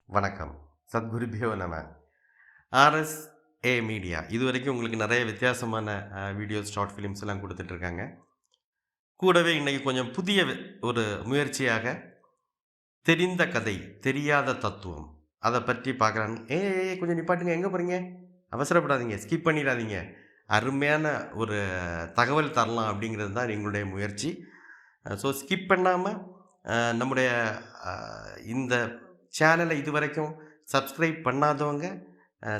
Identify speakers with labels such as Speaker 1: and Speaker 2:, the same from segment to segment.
Speaker 1: வணக்கம். சத்குருபியோ நம. RSA media இதுவரைக்கும் உங்களுக்கு நிறைய வித்தியாசமான வீடியோஸ், ஷார்ட் ஃபிலிம்ஸ் எல்லாம் குடுத்துட்ருக்காங்க. கூடவே இன்னைக்கு கொஞ்சம் புதிய ஒரு முயற்சியாக தெரிந்த கதை, தெரியாத தத்துவம் அத பற்றி பார்க்கலான்னு கொஞ்சம் நிப்பாட்டுங்க. எங்க போறீங்க? அவசரப்படாதீங்க. ஸ்கிப் பண்ணிறாதீங்க. அருமையான ஒரு தகவல் தரலாம் அப்படிங்கிறது தான் எங்களுடைய முயற்சி. ஸோ ஸ்கிப் பண்ணாம நம்முடைய அ இந்த சேனலை இதுவரைக்கும் சப்ஸ்கிரைப் பண்ணாதவங்க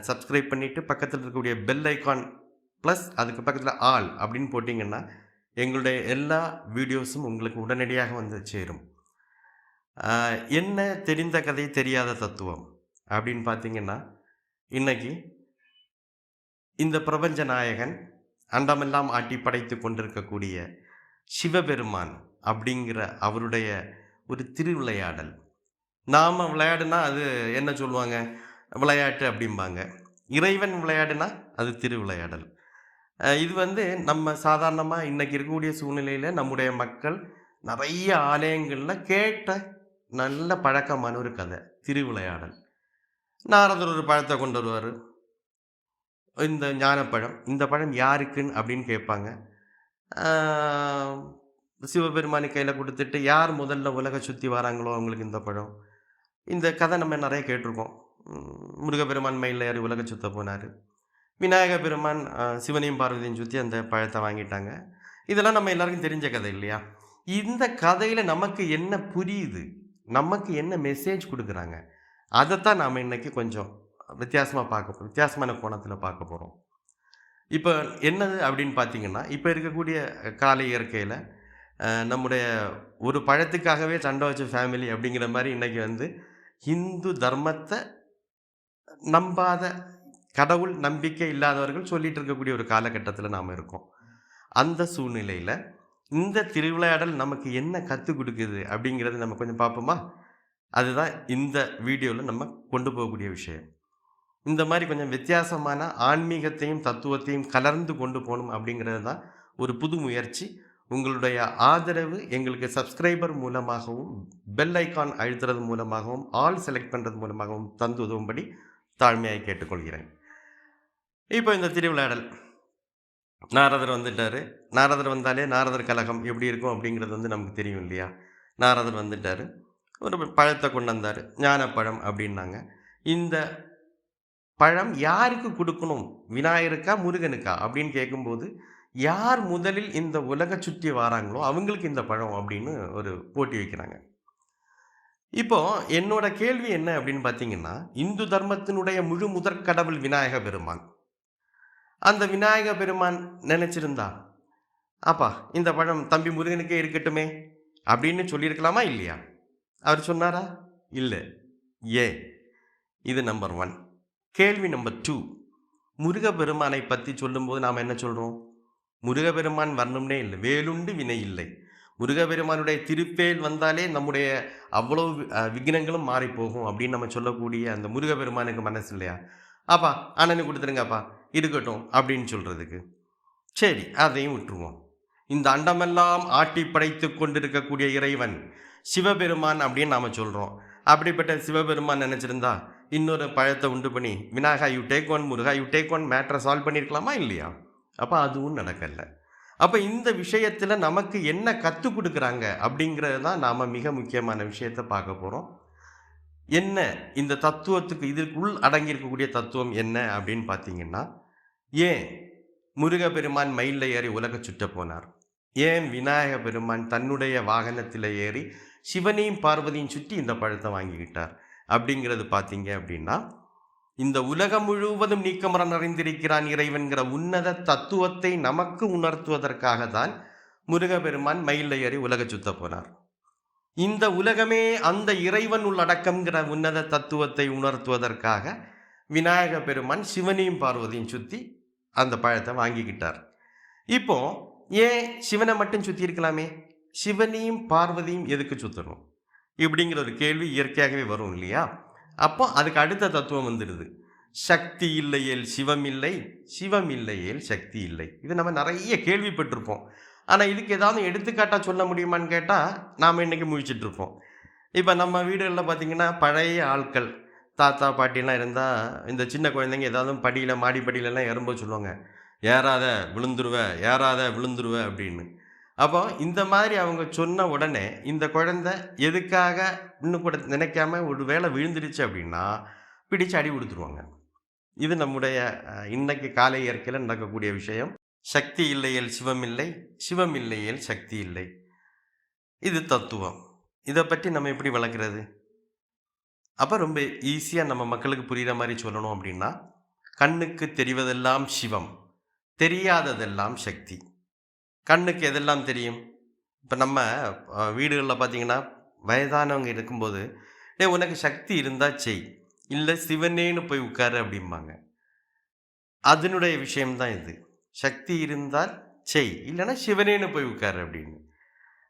Speaker 1: சப்ஸ்கிரைப் பண்ணிவிட்டு பக்கத்தில் இருக்கக்கூடிய பெல் ஐகான் ப்ளஸ் அதுக்கு பக்கத்தில் ஆல் அப்படின்னு போட்டிங்கன்னா எங்களுடைய எல்லா வீடியோஸும் உங்களுக்கு உடனடியாக வந்து சேரும். என்ன தெரிந்த கதை தெரியாத தத்துவம் அப்படின்னு பார்த்தீங்கன்னா, இன்னைக்கு இந்த பிரபஞ்ச நாயகன் அண்டமெல்லாம் ஆட்டி படைத்து கொண்டிருக்கக்கூடிய சிவபெருமான் அப்படிங்கிற அவருடைய ஒரு திருவிளையாடல். நாம விளையாடுனா அது என்ன சொல்லுவாங்க? விளையாட்டு அப்படிம்பாங்க. இறைவன் விளையாடுனா அது திருவிளையாடல். இது வந்து நம்ம சாதாரணமா இன்னைக்கு இருக்கக்கூடிய சூழ்நிலையில நம்முடைய மக்கள் நெறைய ஆலயங்கள்ல கேட்ட நல்ல பழக்கமான ஒரு கதை. திருவிளையாடல். நாரதர் ஒரு பழத்த கொண்டு வருவாரு. இந்த ஞானப்பழம். இந்த பழம் யாருக்குன்னு அப்படின்னு கேட்பாங்க. ஆ சிவபெருமானு கையில குடுத்துட்டு, யார் முதல்ல உலக சுத்தி வராங்களோ அவங்களுக்கு இந்த பழம். இந்த கதை நம்ம நெறைய கேட்டுருக்கோம். முருகப்பெருமான் மயில்ல ஏறி உலக சுத்த போனாரு. விநாயக பெருமான் சிவனையும் பார்வதியும் சுத்தி அந்த பழத்த வாங்கிட்டாங்க. இதெல்லாம் நம்ம எல்லாருக்கும் தெரிஞ்ச கதை இல்லையா? இந்த கதையில நமக்கு என்ன புரியுது? நமக்கு என்ன மெசேஜ் குடுக்குறாங்க? அதத்தான் நாம இன்னைக்கு கொஞ்சம் வித்தியாசமா பார்க்க போறோம். வித்தியாசமான கோணத்தில பார்க்க போறோம். இப்ப என்னது அப்படின்னு பார்த்தீங்கன்னா, இப்ப இருக்கக்கூடிய கால இயற்கையில நம்முடைய ஒரு பழத்துக்காகவே சண்டை வச்ச ஃபேமிலி அப்படிங்கிற மாரி இன்னைக்கு வந்து இந்து தர்மத்த நம்பாத, கடவுள் நம்பிக்கை இல்லாதவர்கள் சொல்லிட்டு இருக்கக்கூடிய ஒரு காலகட்டத்தில நாம இருக்கோம். அந்த சூழ்நிலையில இந்த திருவிளையாடல் நமக்கு என்ன கத்துக் குடுக்குது அப்படிங்கிறத நம்ம கொஞ்சம் பார்ப்போமா? அதுதான் இந்த வீடியோல நம்ம கொண்டு போகக்கூடிய விஷயம். இந்த மாரி கொஞ்சம் வித்தியாசமான ஆன்மீகத்தையும், தத்துவத்தையும் கலர்ந்து கொண்டு போணும் அப்படிங்கிறது தான் ஒரு புது முயற்சி. உங்களுடைய ஆதரவு எங்களுக்கு சப்ஸ்கிரைபர் மூலமாகவும், பெல் ஐகான் அழுத்துறது மூலமாகவும், ஆல் செலக்ட் பண்றது மூலமாகவும் தந்து உதவும்படி தாழ்மையாய் கேட்டுக்கொள்கிறேன். இப்போ இந்த திருவிளையாடல். நாரதர் வந்துட்டாரு. நாரதர் வந்தாலே நாரதர் கலகம் எப்படி இருக்கும் அப்படிங்கிறது வந்து நமக்கு தெரியும் இல்லையா? நாரதர் வந்துட்டாரு. ஒரு பழத்த கொண்டு வந்தாரு. ஞானப்பழம் அப்படின்னாங்க. இந்த பழம் யாருக்கு குடுக்கணும்? விநாயகருக்கா? முருகனுக்கா? அப்படின்னு கேட்கும்போது, யார் முதலில் இந்த உலக சுற்றி வாராங்களோ, அவங்களுக்கு இந்த பழம் அப்படின்னு ஒரு போட்டி வைக்கிறாங்க. இப்போ என்னோட கேள்வி என்ன அப்படின்னு பார்த்தீங்கன்னா, இந்து தர்மத்தினுடைய முழு முதற் கடவுள் விநாயக பெருமான். அந்த விநாயக பெருமான் நெனச்சிருந்தா, "அப்பா இந்த பழம் தம்பி முருகனுக்கே இருக்கட்டுமே" அப்படின்னு சொல்லியிருக்கலாமா? இல்லையா? அவர் சொன்னாரா? இல்ல. ஏன்? இது நம்பர் 1. கேள்வி நம்பர் 2. முருகப்பெருமானை பத்தி சொல்லும்போது நாம என்ன சொல்றோம்? முருகப்பெருமான் வரணும்னே இல்ல. வேலுண்டு வினை இல்லை. முருகப்பெருமானுடைய திருப்பேல் வந்தாலே நம்முடைய அவ்வளவு விக்னங்களும் மாறிப்போகும் அப்படின்னு நம்ம சொல்லக்கூடிய அந்த முருகப்பெருமானுக்கு மனசு இல்லையா? "அப்பா அண்ணனுக்கு குடுத்துருங்கப்பா, இருக்கட்டும்" அப்படின்னு சொல்றதுக்கு. சரி, அதையும் விட்டுருவோம். இந்த அண்டமெல்லாம் ஆட்டி படைத்துக் கொண்டிருக்கக்கூடிய இறைவன் சிவபெருமான் அப்படின்னு நாம சொல்றோம். அப்படிப்பட்ட சிவபெருமான் நெனச்சிருந்தா, இன்னொரு பழத்த உண்டு பண்ணி, "Vinayaka you take one, Muruga you take one" மேட்டர சால்வ் பண்ணியிருக்கலாமா? இல்லையா? அப்ப அதுவும் நடக்கல. அப்ப இந்த விஷயத்துல நமக்கு என்ன கத்துக் குடுக்குறாங்க அப்படிங்கிறது தான் நாம மிக முக்கியமான விஷயத்த பார்க்க போறோம். என்ன இந்த தத்துவத்துக்கு இதற்குள் அடங்கியிருக்கக்கூடிய தத்துவம் என்ன அப்படின்னு பார்த்தீங்கன்னா, ஏன் முருகப்பெருமான் மயில்ல ஏறி உலக சுற்ற போனார்? ஏன் விநாயக பெருமான் தன்னுடைய வாகனத்தில ஏறி சிவனையும் பார்வதியும் சுற்றி இந்த பழத்த வாங்கிக்கிட்டார்? அப்படிங்கிறது பார்த்தீங்க அப்படின்னா, இந்த உலகம் முழுவதும் நீக்கமற நிறைந்திருக்கிறான் இறைவன்கிற உன்னத தத்துவத்தை நமக்கு உணர்த்துவதற்காக தான் முருகப்பெருமான் மயில்ல ஏறி உலக சுத்த போனார். இந்த உலகமே அந்த இறைவன் உள்ளடக்கம்ங்கிற உன்னத தத்துவத்தை உணர்த்துவதற்காக விநாயக பெருமான் சிவனையும் பார்வதியும் சுத்தி அந்த பழத்த வாங்கிக்கிட்டார். இப்போ ஏன் சிவனை மட்டும் சுத்தி இருக்கலாமே? சிவனையும் பார்வதியும் எதுக்கு சுத்தணும்? இப்படிங்கிற ஒரு கேள்வி இயற்கையாகவே வரும் இல்லையா? அப்போ அதுக்கு அடுத்த தத்துவம் வந்துடுது. சக்தி இல்லையேல் சிவம் இல்லை, சிவம் இல்லையேல் சக்தி இல்லை. இது நம்ம நெறைய கேள்விப்பட்டிருப்போம். ஆனா இதுக்கு ஏதாவது எடுத்துக்காட்டா சொல்ல முடியுமான்னு கேட்டா, நாம இன்னைக்கு முழிச்சுட்டு இருப்போம். இப்ப நம்ம வீடுகள்ல பார்த்தீங்கன்னா, பழைய ஆட்கள் தாத்தா, பாட்டிலாம் இருந்தா, இந்த சின்ன குழந்தைங்க ஏதாவது படியில மாடி படியிலலாம் ஏறும்போது சொல்லுவாங்க, "ஏறாத விழுந்துருவ, ஏறாத விழுந்துருவ" அப்படின்னு. அப்போ இந்த மாதிரி அவங்க சொன்ன உடனே, இந்த குழந்தை எதுக்காக இன்னும் கூட நினைக்காம ஒரு வேளை விழுந்துருச்சு அப்படின்னா, பிடிச்சு அடி குடுத்துருவாங்க. இது நம்முடைய இன்னைக்கு காலை இயற்கையில நடக்கக்கூடிய விஷயம். "சக்தி இல்லையேல் சிவம் இல்லை, சிவம் இல்லையேல் சக்தி இல்லை." இது தத்துவம். இத பத்தி நம்ம எப்படி விளக்குறது? அப்ப ரொம்ப ஈஸியா நம்ம மக்களுக்கு புரியிற மாரி சொல்லணும் அப்படின்னா, கண்ணுக்கு தெரிவதெல்லாம் சிவம், தெரியாததெல்லாம் சக்தி. கண்ணுக்கு எதெல்லாம் தெரியும்? இப்ப நம்ம வீடுகள்ல பார்த்தீங்கன்னா, வயதானவங்க இருக்கும்போது, "டேய் உனக்கு சக்தி இருந்தா செய். இல்ல சிவனேன்னு போய் உட்காரு" அப்படிம்பாங்க. அதனுடைய விஷயம் தான் இது. "சக்தி இருந்தால் செய், இல்லன்னா சிவனேன்னு போய் உட்காரு" அப்படின்னு.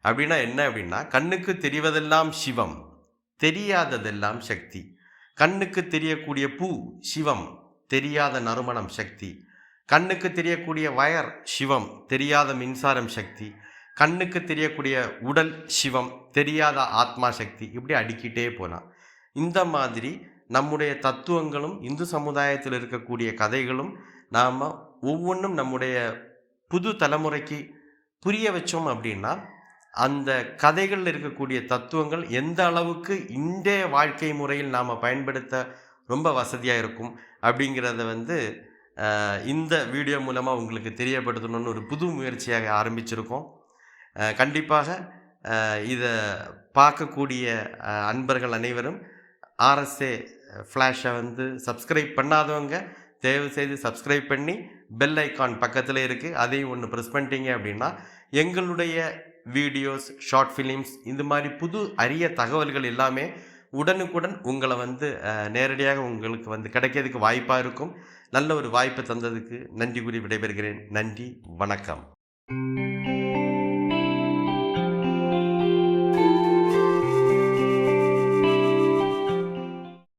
Speaker 1: அப்படின்னா என்ன அப்படின்னா, கண்ணுக்கு தெரிவதெல்லாம் சிவம், தெரியாததெல்லாம் சக்தி. கண்ணுக்கு தெரியக்கூடிய பூ சிவம், தெரியாத நறுமணம் சக்தி. கண்ணுக்கு தெரியக்கூடிய வயர் சிவம், தெரியாத மின்சாரம் சக்தி. கண்ணுக்கு தெரியக்கூடிய உடல் சிவம், தெரியாத ஆத்மா சக்தி. இப்படி அடுக்கிட்டே போலாம். இந்த மாதிரி நம்முடைய தத்துவங்களும், இந்து சமுதாயத்தில் இருக்கக்கூடிய கதைகளும், நாம ஒவ்வொன்னும் நம்முடைய புது தலைமுறைக்கு புரிய வச்சோம் அப்படின்னா, அந்த கதைகள்ல இருக்கக்கூடிய தத்துவங்கள் எந்த அளவுக்கு இன்றைய வாழ்க்கை முறையில் நாம பயன்படுத்த ரொம்ப வசதியா இருக்கும் அப்படிங்கிறத வந்து இந்த வீடியோ மூலமா உங்களுக்கு தெரியப்படுத்தணும்னு ஒரு புது முயற்சியாக ஆரம்பிச்சிருக்கோம். கண்டிப்பாக இத பார்க்கக்கூடிய அன்பர்கள் அனைவரும் ஆர்எஸ்ஏ ஃப்ளாஷை வந்து சப்ஸ்கிரைப் பண்ணாதவங்க தயவுசெய்து சப்ஸ்கிரைப் பண்ணி பெல் ஐகான் பக்கத்திலே இருக்குது, அதையும் ஒன்று ப்ரெஸ் பண்ணிட்டீங்க அப்படின்னா எங்களுடைய வீடியோஸ், ஷார்ட் ஃபிலிம்ஸ் இந்த மாதிரி புது அரிய தகவல்கள் எல்லாமே உடனுக்குடன் உங்களை வந்து நேரடியாக உங்களுக்கு வந்து கிடைக்கிறதுக்கு வாய்ப்பாக இருக்கும். நல்ல ஒரு வாய்ப்பை தந்ததுக்கு நன்றி கூறி விடைபெறுகிறேன். நன்றி, வணக்கம்.